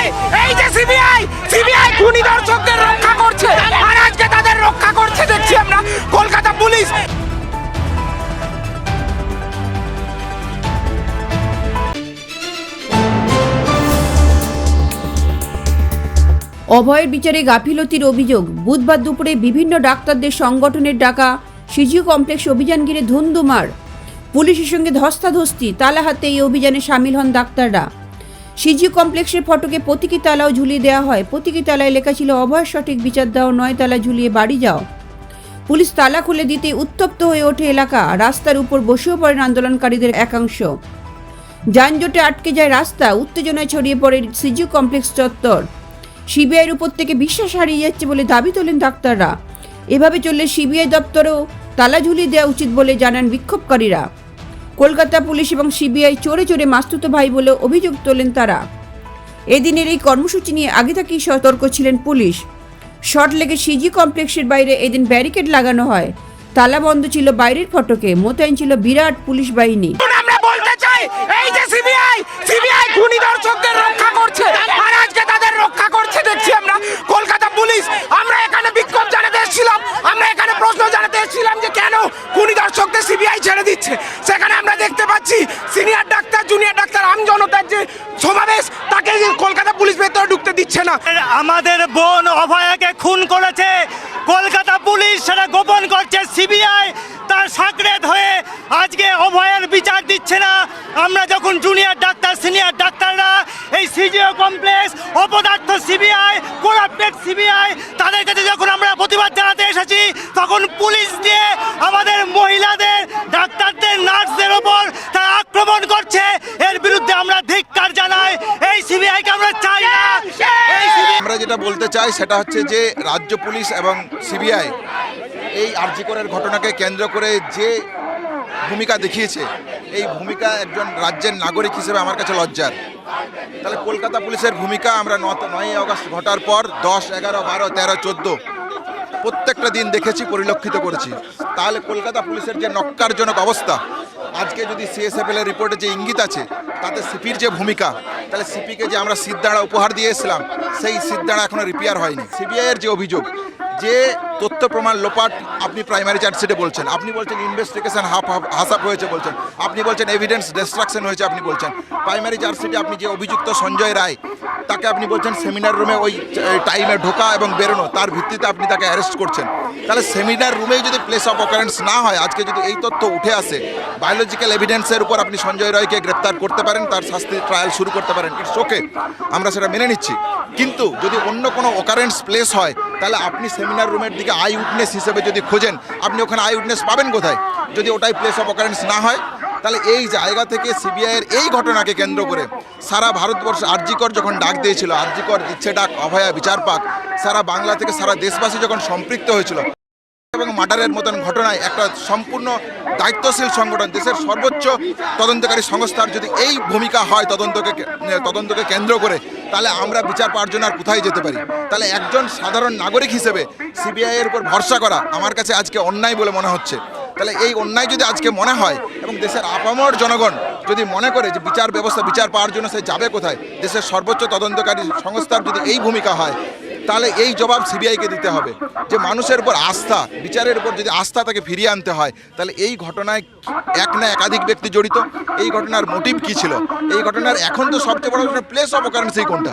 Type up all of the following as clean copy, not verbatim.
চাই এই যে সিবিআই খুনি দর্শকদের রক্ষা করছে, আর আজকে তাদের রক্ষা করছে দেখছি আমরা কলকাতা পুলিশ। অভয়ের বিচারে গাফিলতির অভিযোগ। বুধবার দুপুরে বিভিন্ন ডাক্তারদের সংগঠনের ডাকা সিজিও কমপ্লেক্স অভিযান ঘিরে ধুন্ধুমার। পুলিশের সঙ্গে ধস্তাধস্তি, তালা হাতে এই অভিযানে সামিল হন ডাক্তাররা। সিজিও কমপ্লেক্সের ফটকে প্রতীকী তালাও ঝুলিয়ে দেওয়া হয়। প্রতীকী তালায় লেখা ছিল অভয়ের সঠিক বিচার দাও, নয় তালা ঝুলিয়ে বাড়ি যাও। পুলিশ তালা খুলে দিতে উত্তপ্ত হয়ে ওঠে এলাকা। রাস্তার উপর বসেও পড়েন আন্দোলনকারীদের একাংশ। যানজটে আটকে যায় রাস্তা। উত্তেজনায় ছড়িয়ে পড়ে সিজিও কমপ্লেক্স চত্বর। সিবিআইয়ের উপর থেকে বিশ্বাস হারিয়ে যাচ্ছে বলে দাবি তোলেন ডাক্তাররা। এভাবে চললে সিবিআই দপ্তরেও তালা ঝুলিয়ে দেওয়া উচিত বলে জানান বিক্ষোভকারীরা। কলকাতা পুলিশ এবং সিবিআই চোরে চোরে মাস্তুতো ভাই বলে অভিযোগ তোলেন তারা। এদিনের এই কর্মসূচি নিয়ে আগে থেকেই সতর্ক ছিলেন পুলিশ। শর্ট লেগে সিজি কমপ্লেক্সের বাইরে এদিন ব্যারিকেড লাগানো হয়। তালা বন্ধ ছিল বাইরের ফটকে। মোতায়েন ছিল বিরাট পুলিশ বাহিনী। আমরা বলতে চাই এই যে সিবিআই খুনি দর্শকদের রক্ষা করছে, আর আজকে তাদের রক্ষা করছে দেখছি আমরা কলকাতা পুলিশ। আমরা এখানে বিক্ষোভ জানাতে এসেছিলাম, আমরা এখানে প্রশ্ন জানাতে এসেছিলাম যে কেন খুনি দর্শকদের সিবিআই ছেড়ে দিচ্ছে। সেখানে আমরা দেখতে পাচ্ছি সিনিয়র ডাক্তার, জুনিয়র ডাক্তার, আমজনতার যে সমাবেশ, তাকে কলকাতা পুলিশ ভেতরে ঢুকতে দিচ্ছে না। আমাদের বোন অভয়াকে খুন করেছে কলকাতা পুলিশ, সেটা গোপন করছে সিবিআই। তার সাকরেত হয়ে আজকে অভয়ের বিচার দিচ্ছে না। আমরা যখন জুনিয়র ডাক্তার, সিনিয়র ডাক্তাররা এই সিজিও কমপ্লেক্স, অপদার্থ সিবিআই, করাপ্টেড সিবিআই, তাদের কাছে যখন আমরা প্রতিবাদ জানাতে এসেছি, তখন পুলিশ দিয়ে আমাদের মহিলাদের, ডাক্তারদের, নার্সদের ওপর তারা আক্রমণ করছে। এর বিরুদ্ধে আমরা ধিক্কার জানাই। এই সিবিআইকে আমরা চাই না। আমরা যেটা বলতে চাই সেটা হচ্ছে যে রাজ্য পুলিশ এবং সিবিআই এই আরজি করের ঘটনাকে কেন্দ্র করে যে ভূমিকা দেখিয়েছে, এই ভূমিকা একজন রাজ্যের নাগরিক হিসেবে আমার কাছে লজ্জার। তাহলে কলকাতা পুলিশের ভূমিকা আমরা 9ই আগস্ট ঘটার পর 10, 11, 12, 13, 14 প্রত্যেকটা দিন দেখেছি, পরিলক্ষিত করেছি। তাহলে কলকাতা পুলিশের যে নক্কারজনক অবস্থা, আজকে যদি সিএসএফএল এর রিপোর্টে যে ইঙ্গিত আছে তাতে সিপির যে ভূমিকা, তাহলে সিপিকে যে আমরা সিদ্ধাড়া উপহার দিয়েছিলাম সেই সিদ্ধাড়া এখনো রিপেয়ার হয়নি। সিবিআইয়ের যে অভিযোগ যে তথ্য প্রমাণ লোপাট, আপনি প্রাইমারি চার্জশিটে বলছেন, আপনি বলছেন ইনভেস্টিগেশন হাসাপ হয়েছে বলছেন, আপনি বলছেন এভিডেন্স ডিস্ট্রাকশন হয়েছে আপনি বলছেন। প্রাইমারি চার্জশিটে আপনি যে অভিযুক্ত সঞ্জয় রায়, তাকে আপনি বলছেন সেমিনার রুমে ওই টাইমে ঢোকা এবং বেরোনো, তার ভিত্তিতে আপনি তাকে অ্যারেস্ট করছেন। তাহলে সেমিনার রুমেই যদি প্লেস অফ অকারেন্স না হয়, আজকে যদি এই তথ্য উঠে আসে, বায়োলজিক্যাল এভিডেন্সের উপর আপনি সঞ্জয় রায়কে গ্রেপ্তার করতে পারেন, তার শাস্তি ট্রায়াল শুরু করতে পারেন, ইটস ওকে, আমরা সেটা মেনে নিচ্ছি। কিন্তু যদি অন্য কোনো অকারেন্স প্লেস হয়, তাহলে আপনি সেমিনার রুমের দিকে আই উইটনেস হিসেবে যদি খোঁজেন, আপনি ওখানে আই উইটনেস পাবেন কোথায় যদি ওটাই প্লেস অফ অকারেন্স না হয়? তাহলে এই জায়গা থেকে সিবিআইয়ের এই ঘটনাকে কেন্দ্র করে সারা ভারতবর্ষে আরজি কর যখন ডাক দিয়েছিল, আরজি কর দিচ্ছে ডাক, অভয়া বিচার পাক, সারা বাংলা থেকে সারা দেশবাসী যখন সম্পৃক্ত হয়েছিল এবং মার্ডারের মতন ঘটনায় একটা সম্পূর্ণ দায়িত্বশীল সংগঠন, দেশের সর্বোচ্চ তদন্তকারী সংস্থার যদি এই ভূমিকা হয় তদন্তকে কেন্দ্র করে, তাহলে আমরা বিচার পাওয়ার জন্য আর কোথায় যেতে পারি? তাহলে একজন সাধারণ নাগরিক হিসেবে সিবিআইয়ের উপর ভরসা করা আমার কাছে আজকে অন্যায় বলে মনে হচ্ছে। তাহলে এই অন্যায় যদি আজকে মনে হয় এবং দেশের আপামর জনগণ যদি মনে করে যে বিচার ব্যবস্থা, বিচার পাওয়ার জন্য সে যাবে কোথায়, দেশের সর্বোচ্চ তদন্তকারী সংস্থার যদি এই ভূমিকা হয়, তাহলে এই জবাব সিবিআইকে দিতে হবে যে মানুষের উপর আস্থা, বিচারের উপর যদি আস্থা তাকে ফিরিয়ে আনতে হয়, তাহলে এই ঘটনায় এক না একাধিক ব্যক্তি জড়িত, এই ঘটনার মোটিভ কী ছিল, এই ঘটনার এখন তো সবচেয়ে বড় প্লেস অফ অকারেন্সই কোনটা,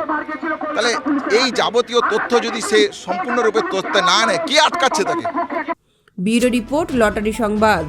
তাহলে এই যাবতীয় তথ্য যদি সে সম্পূর্ণরূপে তথ্য না নেয়, কে আটকাচ্ছে তাকে? ব্যুরো রিপোর্ট, লটারি সংবাদ।